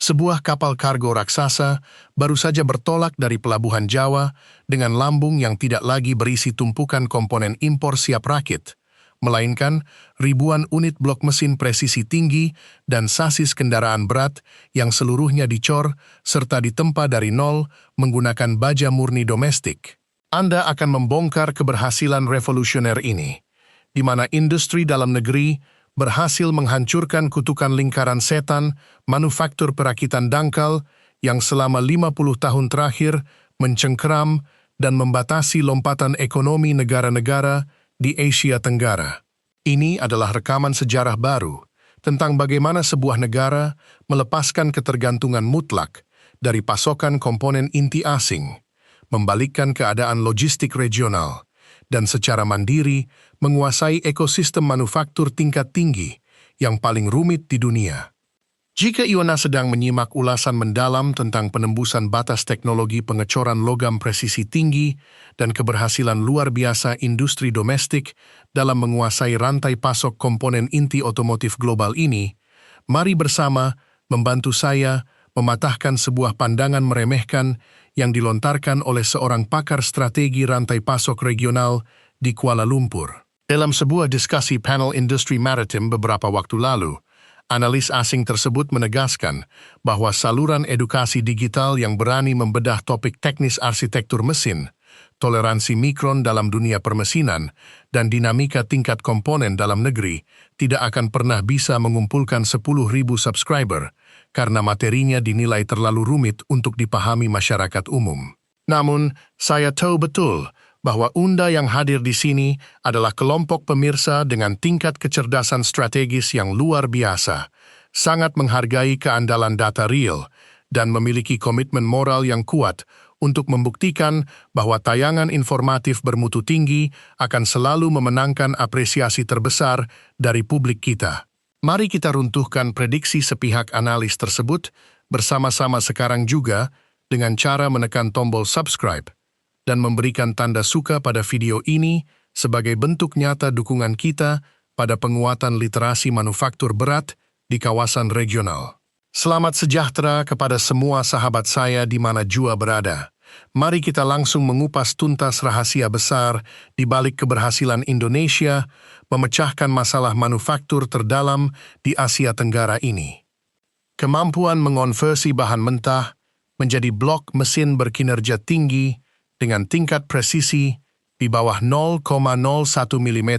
Sebuah kapal kargo raksasa baru saja bertolak dari pelabuhan Jawa dengan lambung yang tidak lagi berisi tumpukan komponen impor siap rakit, melainkan ribuan unit blok mesin presisi tinggi dan sasis kendaraan berat yang seluruhnya dicor serta ditempa dari nol menggunakan baja murni domestik. Anda akan membongkar keberhasilan revolusioner ini, di mana industri dalam negeri berhasil menghancurkan kutukan lingkaran setan manufaktur perakitan dangkal yang selama 50 tahun terakhir mencengkeram dan membatasi lompatan ekonomi negara-negara di Asia Tenggara. Ini adalah rekaman sejarah baru tentang bagaimana sebuah negara melepaskan ketergantungan mutlak dari pasokan komponen inti asing, membalikkan keadaan logistik regional, dan secara mandiri menguasai ekosistem manufaktur tingkat tinggi yang paling rumit di dunia. Jika Iwana sedang menyimak ulasan mendalam tentang penembusan batas teknologi pengecoran logam presisi tinggi dan keberhasilan luar biasa industri domestik dalam menguasai rantai pasok komponen inti otomotif global ini, mari bersama membantu saya mematahkan sebuah pandangan meremehkan yang dilontarkan oleh seorang pakar strategi rantai pasok regional di Kuala Lumpur. Dalam sebuah diskusi panel industri maritim beberapa waktu lalu, analis asing tersebut menegaskan bahwa saluran edukasi digital yang berani membedah topik teknis arsitektur mesin, toleransi mikron dalam dunia permesinan, dan dinamika tingkat komponen dalam negeri tidak akan pernah bisa mengumpulkan 10.000 subscriber karena materinya dinilai terlalu rumit untuk dipahami masyarakat umum. Namun, saya tahu betul bahwa Anda yang hadir di sini adalah kelompok pemirsa dengan tingkat kecerdasan strategis yang luar biasa, sangat menghargai keandalan data real, dan memiliki komitmen moral yang kuat untuk membuktikan bahwa tayangan informatif bermutu tinggi akan selalu memenangkan apresiasi terbesar dari publik kita. Mari kita runtuhkan prediksi sepihak analis tersebut bersama-sama sekarang juga dengan cara menekan tombol subscribe dan memberikan tanda suka pada video ini sebagai bentuk nyata dukungan kita pada penguatan literasi manufaktur berat di kawasan regional. Selamat sejahtera kepada semua sahabat saya di mana jua berada. Mari kita langsung mengupas tuntas rahasia besar di balik keberhasilan Indonesia memecahkan masalah manufaktur terdalam di Asia Tenggara ini. Kemampuan mengonversi bahan mentah menjadi blok mesin berkinerja tinggi dengan tingkat presisi di bawah 0,01 mm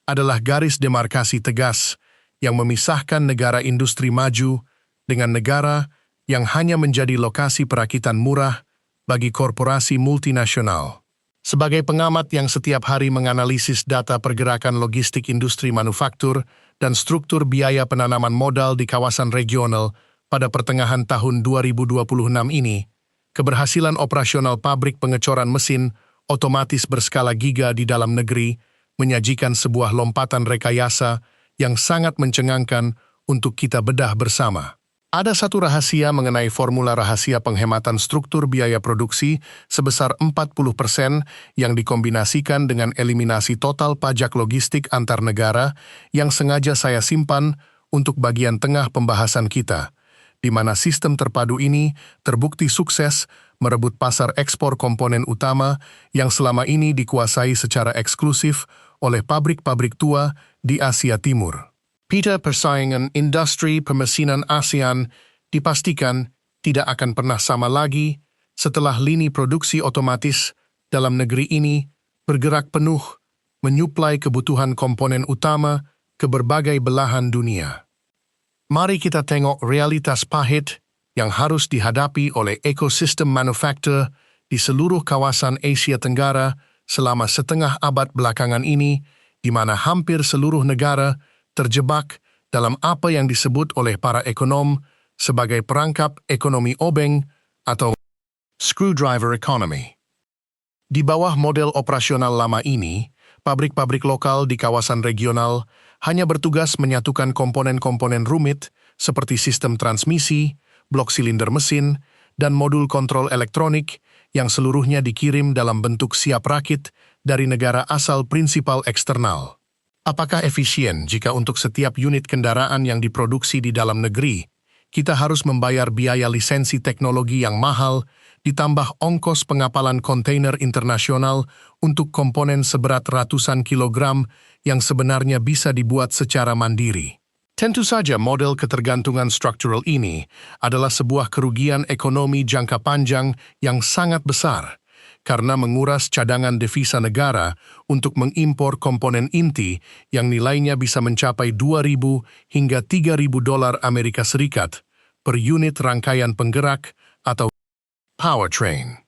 adalah garis demarkasi tegas yang memisahkan negara industri maju dengan negara yang hanya menjadi lokasi perakitan murah bagi korporasi multinasional. Sebagai pengamat yang setiap hari menganalisis data pergerakan logistik industri manufaktur dan struktur biaya penanaman modal di kawasan regional pada pertengahan tahun 2026 ini, keberhasilan operasional pabrik pengecoran mesin otomatis berskala giga di dalam negeri menyajikan sebuah lompatan rekayasa yang sangat mencengangkan untuk kita bedah bersama. Ada satu rahasia mengenai formula rahasia penghematan struktur biaya produksi sebesar 40% yang dikombinasikan dengan eliminasi total pajak logistik antar negara yang sengaja saya simpan untuk bagian tengah pembahasan kita, di mana sistem terpadu ini terbukti sukses merebut pasar ekspor komponen utama yang selama ini dikuasai secara eksklusif oleh pabrik-pabrik tua di Asia Timur. Peta persaingan industri permesinan ASEAN dipastikan tidak akan pernah sama lagi setelah lini produksi otomatis dalam negeri ini bergerak penuh menyuplai kebutuhan komponen utama ke berbagai belahan dunia. Mari kita tengok realitas pahit yang harus dihadapi oleh ekosistem manufaktur di seluruh kawasan Asia Tenggara selama setengah abad belakangan ini, di mana hampir seluruh negara terjebak dalam apa yang disebut oleh para ekonom sebagai perangkap ekonomi obeng atau screwdriver economy. Di bawah model operasional lama ini, pabrik-pabrik lokal di kawasan regional hanya bertugas menyatukan komponen-komponen rumit seperti sistem transmisi, blok silinder mesin, dan modul kontrol elektronik yang seluruhnya dikirim dalam bentuk siap rakit dari negara asal prinsipal eksternal. Apakah efisien jika untuk setiap unit kendaraan yang diproduksi di dalam negeri kita harus membayar biaya lisensi teknologi yang mahal, ditambah ongkos pengapalan kontainer internasional untuk komponen seberat ratusan kilogram yang sebenarnya bisa dibuat secara mandiri. Tentu saja model ketergantungan struktural ini adalah sebuah kerugian ekonomi jangka panjang yang sangat besar karena menguras cadangan devisa negara untuk mengimpor komponen inti yang nilainya bisa mencapai 2.000 hingga 3.000 dolar Amerika Serikat per unit rangkaian penggerak atau powertrain.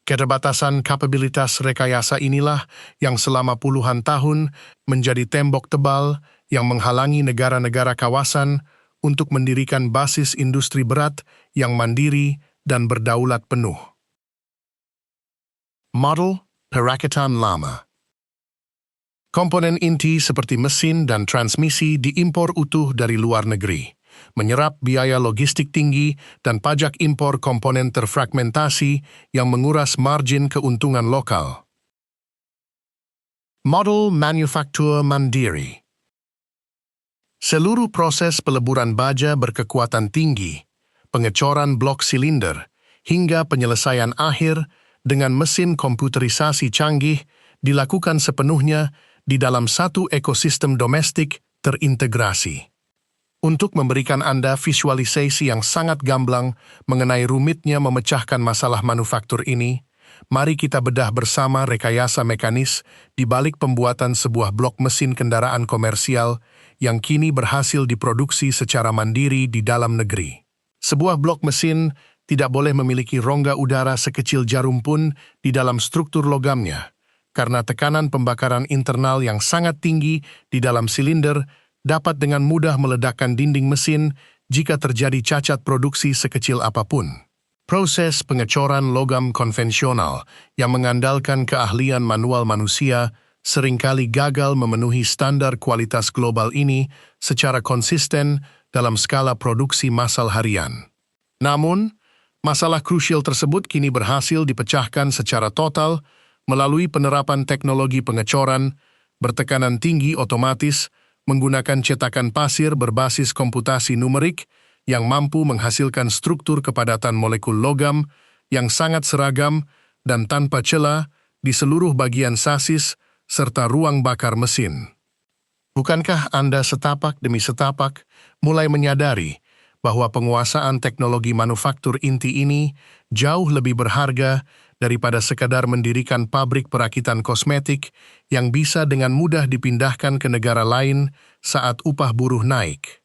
Keterbatasan kapabilitas rekayasa inilah yang selama puluhan tahun menjadi tembok tebal yang menghalangi negara-negara kawasan untuk mendirikan basis industri berat yang mandiri dan berdaulat penuh. Model perakitan lama. Komponen inti seperti mesin dan transmisi diimpor utuh dari luar negeri, menyerap biaya logistik tinggi dan pajak impor komponen terfragmentasi yang menguras margin keuntungan lokal. Model manufaktur mandiri. Seluruh proses peleburan baja berkekuatan tinggi, pengecoran blok silinder, hingga penyelesaian akhir dengan mesin komputerisasi canggih dilakukan sepenuhnya di dalam satu ekosistem domestik terintegrasi. Untuk memberikan Anda visualisasi yang sangat gamblang mengenai rumitnya memecahkan masalah manufaktur ini, mari kita bedah bersama rekayasa mekanis di balik pembuatan sebuah blok mesin kendaraan komersial yang kini berhasil diproduksi secara mandiri di dalam negeri. Sebuah blok mesin tidak boleh memiliki rongga udara sekecil jarum pun di dalam struktur logamnya, karena tekanan pembakaran internal yang sangat tinggi di dalam silinder dapat dengan mudah meledakkan dinding mesin jika terjadi cacat produksi sekecil apapun. Proses pengecoran logam konvensional yang mengandalkan keahlian manual manusia seringkali gagal memenuhi standar kualitas global ini secara konsisten dalam skala produksi massal harian. Namun, masalah krusial tersebut kini berhasil dipecahkan secara total melalui penerapan teknologi pengecoran bertekanan tinggi otomatis menggunakan cetakan pasir berbasis komputasi numerik yang mampu menghasilkan struktur kepadatan molekul logam yang sangat seragam dan tanpa celah di seluruh bagian sasis serta ruang bakar mesin. Bukankah Anda setapak demi setapak mulai menyadari bahwa penguasaan teknologi manufaktur inti ini jauh lebih berharga daripada sekadar mendirikan pabrik perakitan kosmetik yang bisa dengan mudah dipindahkan ke negara lain saat upah buruh naik?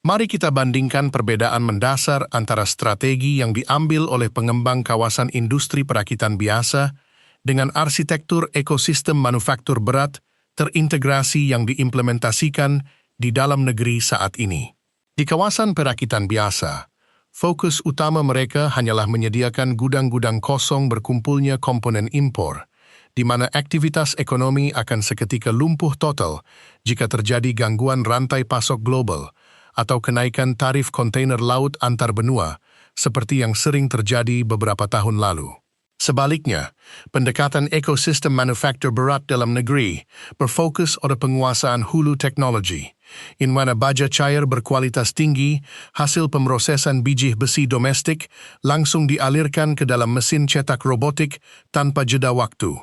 Mari kita bandingkan perbedaan mendasar antara strategi yang diambil oleh pengembang kawasan industri perakitan biasa dengan arsitektur ekosistem manufaktur berat terintegrasi yang diimplementasikan di dalam negeri saat ini. Di kawasan perakitan biasa, fokus utama mereka hanyalah menyediakan gudang-gudang kosong berkumpulnya komponen impor, di mana aktivitas ekonomi akan seketika lumpuh total jika terjadi gangguan rantai pasok global atau kenaikan tarif kontainer laut antar benua, seperti yang sering terjadi beberapa tahun lalu. Sebaliknya, pendekatan ekosistem manufaktur berat dalam negeri berfokus pada penguasaan hulu teknologi, di mana baja cair berkualitas tinggi, hasil pemrosesan biji besi domestik langsung dialirkan ke dalam mesin cetak robotik tanpa jeda waktu,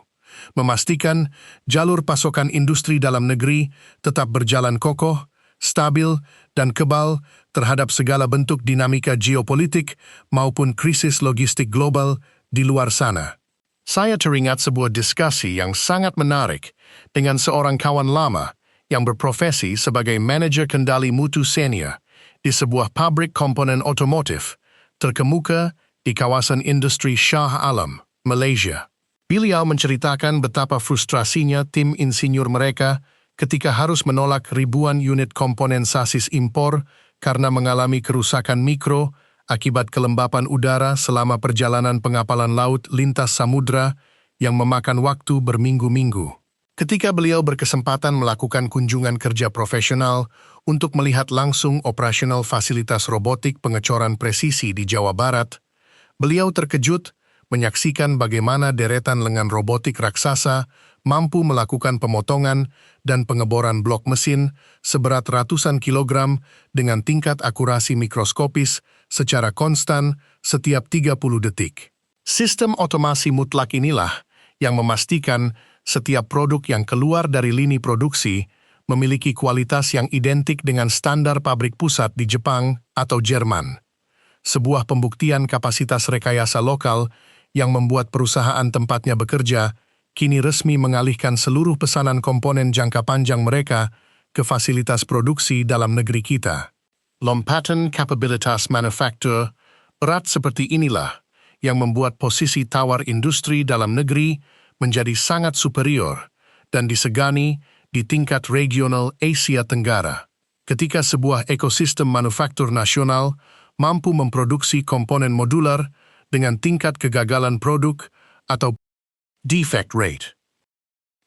memastikan jalur pasokan industri dalam negeri tetap berjalan kokoh, stabil, dan kebal terhadap segala bentuk dinamika geopolitik maupun krisis logistik global di luar sana. Saya teringat sebuah diskusi yang sangat menarik dengan seorang kawan lama yang berprofesi sebagai manajer kendali mutu senior di sebuah pabrik komponen otomotif terkemuka di kawasan industri Shah Alam, Malaysia. Beliau menceritakan betapa frustrasinya tim insinyur mereka ketika harus menolak ribuan unit komponen sasis impor karena mengalami kerusakan mikro akibat kelembapan udara selama perjalanan pengapalan laut lintas samudra yang memakan waktu berminggu-minggu. Ketika beliau berkesempatan melakukan kunjungan kerja profesional untuk melihat langsung operasional fasilitas robotik pengecoran presisi di Jawa Barat, beliau terkejut menyaksikan bagaimana deretan lengan robotik raksasa mampu melakukan pemotongan dan pengeboran blok mesin seberat ratusan kilogram dengan tingkat akurasi mikroskopis secara konstan setiap 30 detik. Sistem otomasi mutlak inilah yang memastikan setiap produk yang keluar dari lini produksi memiliki kualitas yang identik dengan standar pabrik pusat di Jepang atau Jerman. Sebuah pembuktian kapasitas rekayasa lokal yang membuat perusahaan tempatnya bekerja kini resmi mengalihkan seluruh pesanan komponen jangka panjang mereka ke fasilitas produksi dalam negeri kita. Lompatan kapabilitas manufaktur erat seperti inilah yang membuat posisi tawar industri dalam negeri menjadi sangat superior dan disegani di tingkat regional Asia Tenggara. Ketika sebuah ekosistem manufaktur nasional mampu memproduksi komponen modular dengan tingkat kegagalan produk atau defect rate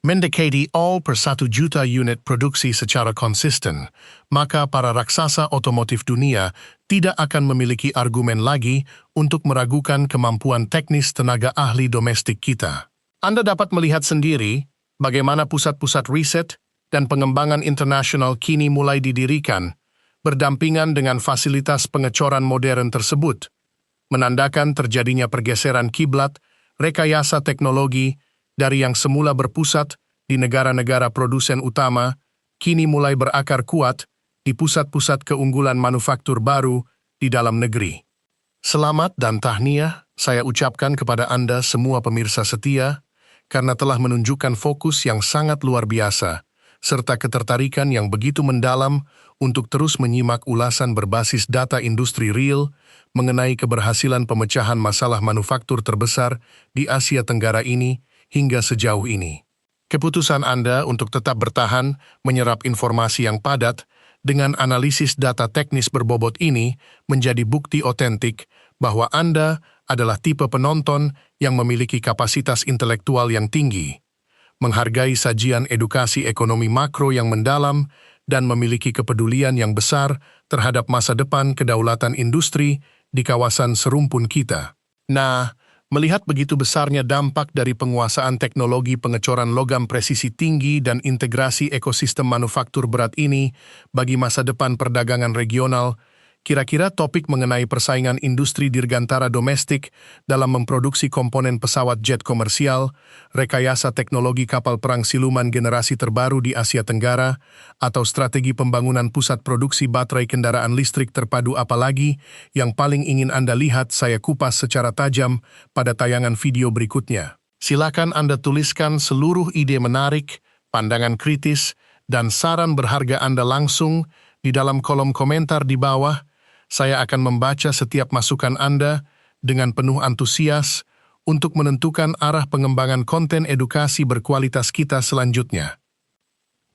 mendekati 0 per 1 juta unit produksi secara konsisten, maka para raksasa otomotif dunia tidak akan memiliki argumen lagi untuk meragukan kemampuan teknis tenaga ahli domestik kita. Anda dapat melihat sendiri bagaimana pusat-pusat riset dan pengembangan internasional kini mulai didirikan, berdampingan dengan fasilitas pengecoran modern tersebut, menandakan terjadinya pergeseran kiblat rekayasa teknologi dari yang semula berpusat di negara-negara produsen utama, kini mulai berakar kuat di pusat-pusat keunggulan manufaktur baru di dalam negeri. Selamat dan tahniah saya ucapkan kepada Anda semua pemirsa setia, karena telah menunjukkan fokus yang sangat luar biasa, serta ketertarikan yang begitu mendalam untuk terus menyimak ulasan berbasis data industri real mengenai keberhasilan pemecahan masalah manufaktur terbesar di Asia Tenggara ini hingga sejauh ini. Keputusan Anda untuk tetap bertahan menyerap informasi yang padat dengan analisis data teknis berbobot ini menjadi bukti otentik bahwa Anda adalah tipe penonton yang memiliki kapasitas intelektual yang tinggi, menghargai sajian edukasi ekonomi makro yang mendalam, dan memiliki kepedulian yang besar terhadap masa depan kedaulatan industri di kawasan serumpun kita. Nah, melihat begitu besarnya dampak dari penguasaan teknologi pengecoran logam presisi tinggi dan integrasi ekosistem manufaktur berat ini bagi masa depan perdagangan regional, kira-kira topik mengenai persaingan industri dirgantara domestik dalam memproduksi komponen pesawat jet komersial, rekayasa teknologi kapal perang siluman generasi terbaru di Asia Tenggara, atau strategi pembangunan pusat produksi baterai kendaraan listrik terpadu apalagi yang paling ingin Anda lihat saya kupas secara tajam pada tayangan video berikutnya. Silakan Anda tuliskan seluruh ide menarik, pandangan kritis, dan saran berharga Anda langsung di dalam kolom komentar di bawah. Saya akan membaca setiap masukan Anda dengan penuh antusias untuk menentukan arah pengembangan konten edukasi berkualitas kita selanjutnya.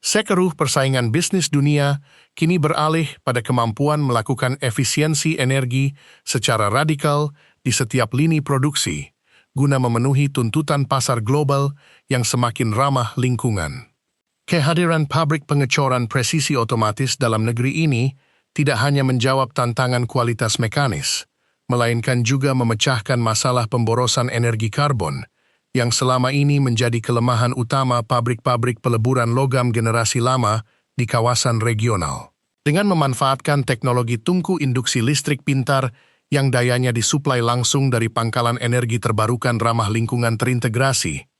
Sekeruh persaingan bisnis dunia kini beralih pada kemampuan melakukan efisiensi energi secara radikal di setiap lini produksi, guna memenuhi tuntutan pasar global yang semakin ramah lingkungan. Kehadiran pabrik pengecoran presisi otomatis dalam negeri ini tidak hanya menjawab tantangan kualitas mekanis, melainkan juga memecahkan masalah pemborosan energi karbon yang selama ini menjadi kelemahan utama pabrik-pabrik peleburan logam generasi lama di kawasan regional. Dengan memanfaatkan teknologi tungku induksi listrik pintar yang dayanya disuplai langsung dari pangkalan energi terbarukan ramah lingkungan terintegrasi,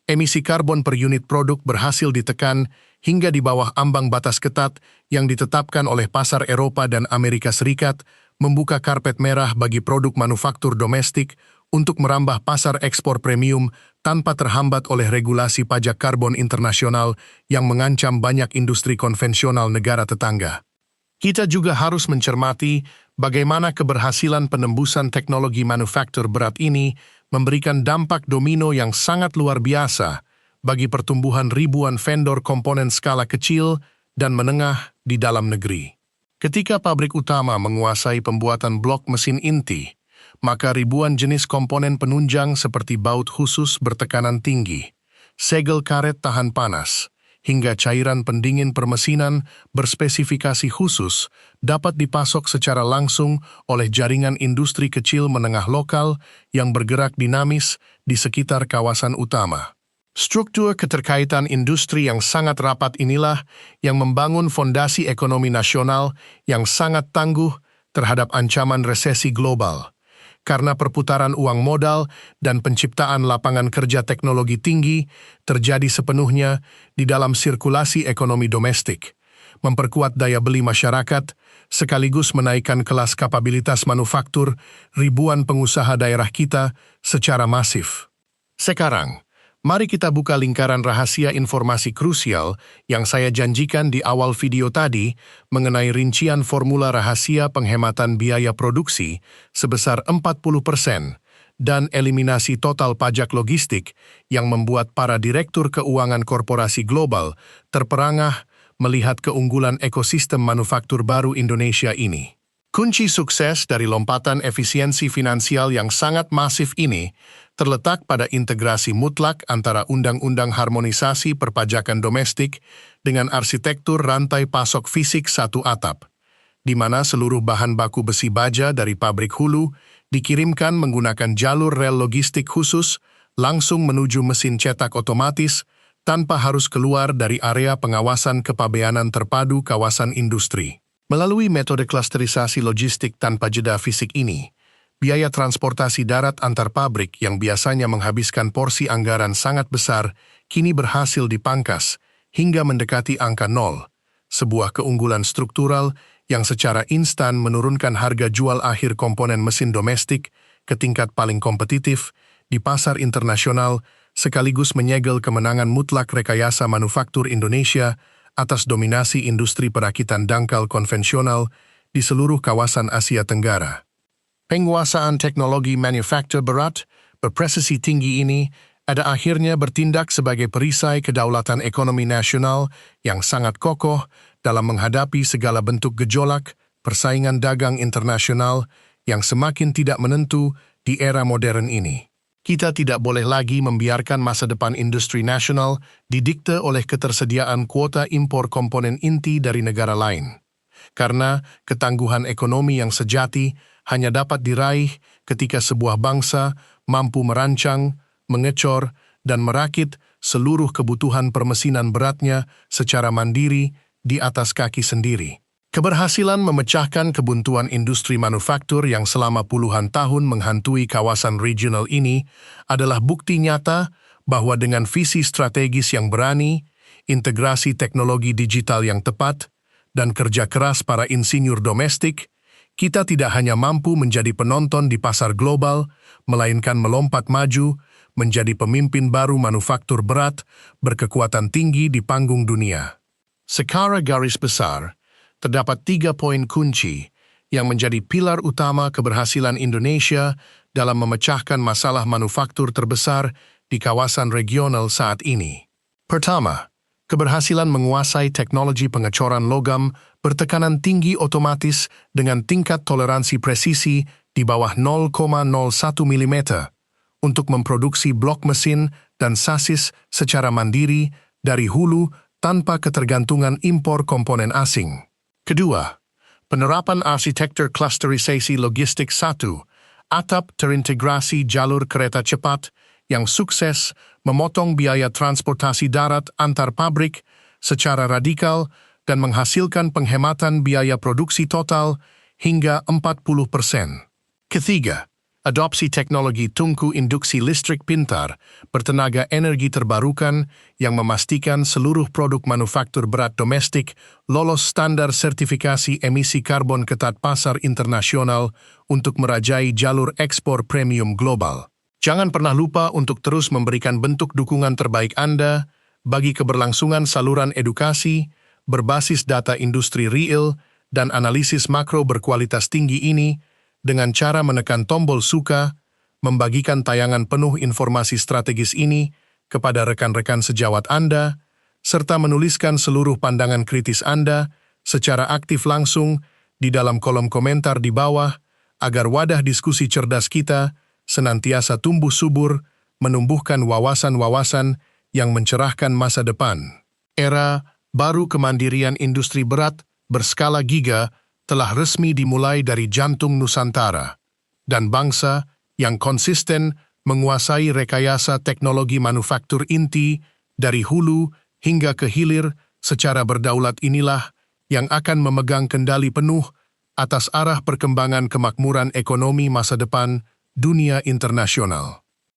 emisi karbon per unit produk berhasil ditekan hingga di bawah ambang batas ketat yang ditetapkan oleh pasar Eropa dan Amerika Serikat, membuka karpet merah bagi produk manufaktur domestik untuk merambah pasar ekspor premium tanpa terhambat oleh regulasi pajak karbon internasional yang mengancam banyak industri konvensional negara tetangga. Kita juga harus mencermati bagaimana keberhasilan penembusan teknologi manufaktur berat ini memberikan dampak domino yang sangat luar biasa bagi pertumbuhan ribuan vendor komponen skala kecil dan menengah di dalam negeri. Ketika pabrik utama menguasai pembuatan blok mesin inti, maka ribuan jenis komponen penunjang seperti baut khusus bertekanan tinggi, segel karet tahan panas, hingga cairan pendingin permesinan berspesifikasi khusus dapat dipasok secara langsung oleh jaringan industri kecil menengah lokal yang bergerak dinamis di sekitar kawasan utama. Struktur keterkaitan industri yang sangat rapat inilah yang membangun fondasi ekonomi nasional yang sangat tangguh terhadap ancaman resesi global. Karena perputaran uang modal dan penciptaan lapangan kerja teknologi tinggi terjadi sepenuhnya di dalam sirkulasi ekonomi domestik, memperkuat daya beli masyarakat, sekaligus menaikkan kelas kapabilitas manufaktur ribuan pengusaha daerah kita secara masif. Sekarang, mari kita buka lingkaran rahasia informasi krusial yang saya janjikan di awal video tadi mengenai rincian formula rahasia penghematan biaya produksi sebesar 40% dan eliminasi total pajak logistik yang membuat para direktur keuangan korporasi global terperangah melihat keunggulan ekosistem manufaktur baru Indonesia ini. Kunci sukses dari lompatan efisiensi finansial yang sangat masif ini terletak pada integrasi mutlak antara Undang-Undang Harmonisasi Perpajakan Domestik dengan arsitektur rantai pasok fisik satu atap, di mana seluruh bahan baku besi baja dari pabrik hulu dikirimkan menggunakan jalur rel logistik khusus langsung menuju mesin cetak otomatis tanpa harus keluar dari area pengawasan kepabeanan terpadu kawasan industri. Melalui metode klasterisasi logistik tanpa jeda fisik ini, biaya transportasi darat antar pabrik yang biasanya menghabiskan porsi anggaran sangat besar kini berhasil dipangkas hingga mendekati angka nol, sebuah keunggulan struktural yang secara instan menurunkan harga jual akhir komponen mesin domestik ke tingkat paling kompetitif di pasar internasional sekaligus menyegel kemenangan mutlak rekayasa manufaktur Indonesia atas dominasi industri perakitan dangkal konvensional di seluruh kawasan Asia Tenggara. Penguasaan teknologi manufaktur berat berpresisi tinggi ini ada akhirnya bertindak sebagai perisai kedaulatan ekonomi nasional yang sangat kokoh dalam menghadapi segala bentuk gejolak persaingan dagang internasional yang semakin tidak menentu di era modern ini. Kita tidak boleh lagi membiarkan masa depan industri nasional didikte oleh ketersediaan kuota impor komponen inti dari negara lain. Karena ketangguhan ekonomi yang sejati hanya dapat diraih ketika sebuah bangsa mampu merancang, mengecor, dan merakit seluruh kebutuhan permesinan beratnya secara mandiri di atas kaki sendiri. Keberhasilan memecahkan kebuntuan industri manufaktur yang selama puluhan tahun menghantui kawasan regional ini adalah bukti nyata bahwa dengan visi strategis yang berani, integrasi teknologi digital yang tepat, dan kerja keras para insinyur domestik, kita tidak hanya mampu menjadi penonton di pasar global, melainkan melompat maju menjadi pemimpin baru manufaktur berat berkekuatan tinggi di panggung dunia. Secara garis besar, terdapat 3 poin kunci yang menjadi pilar utama keberhasilan Indonesia dalam memecahkan masalah manufaktur terbesar di kawasan regional saat ini. Pertama, keberhasilan menguasai teknologi pengecoran logam bertekanan tinggi otomatis dengan tingkat toleransi presisi di bawah 0,01 mm untuk memproduksi blok mesin dan sasis secara mandiri dari hulu tanpa ketergantungan impor komponen asing. Kedua, penerapan arsitektur klasterisasi logistik 1, atap terintegrasi jalur kereta cepat yang sukses memotong biaya transportasi darat antar pabrik secara radikal dan menghasilkan penghematan biaya produksi total hingga 40%. Ketiga, adopsi teknologi tungku induksi listrik pintar bertenaga energi terbarukan yang memastikan seluruh produk manufaktur berat domestik lolos standar sertifikasi emisi karbon ketat pasar internasional untuk merajai jalur ekspor premium global. Jangan pernah lupa untuk terus memberikan bentuk dukungan terbaik Anda bagi keberlangsungan saluran edukasi berbasis data industri real dan analisis makro berkualitas tinggi ini dengan cara menekan tombol suka, membagikan tayangan penuh informasi strategis ini kepada rekan-rekan sejawat Anda, serta menuliskan seluruh pandangan kritis Anda secara aktif langsung di dalam kolom komentar di bawah agar wadah diskusi cerdas kita senantiasa tumbuh subur, menumbuhkan wawasan-wawasan yang mencerahkan masa depan. Era baru kemandirian industri berat berskala giga telah resmi dimulai dari jantung Nusantara, dan bangsa yang konsisten menguasai rekayasa teknologi manufaktur inti dari hulu hingga ke hilir secara berdaulat inilah yang akan memegang kendali penuh atas arah perkembangan kemakmuran ekonomi masa depan dunia internasional.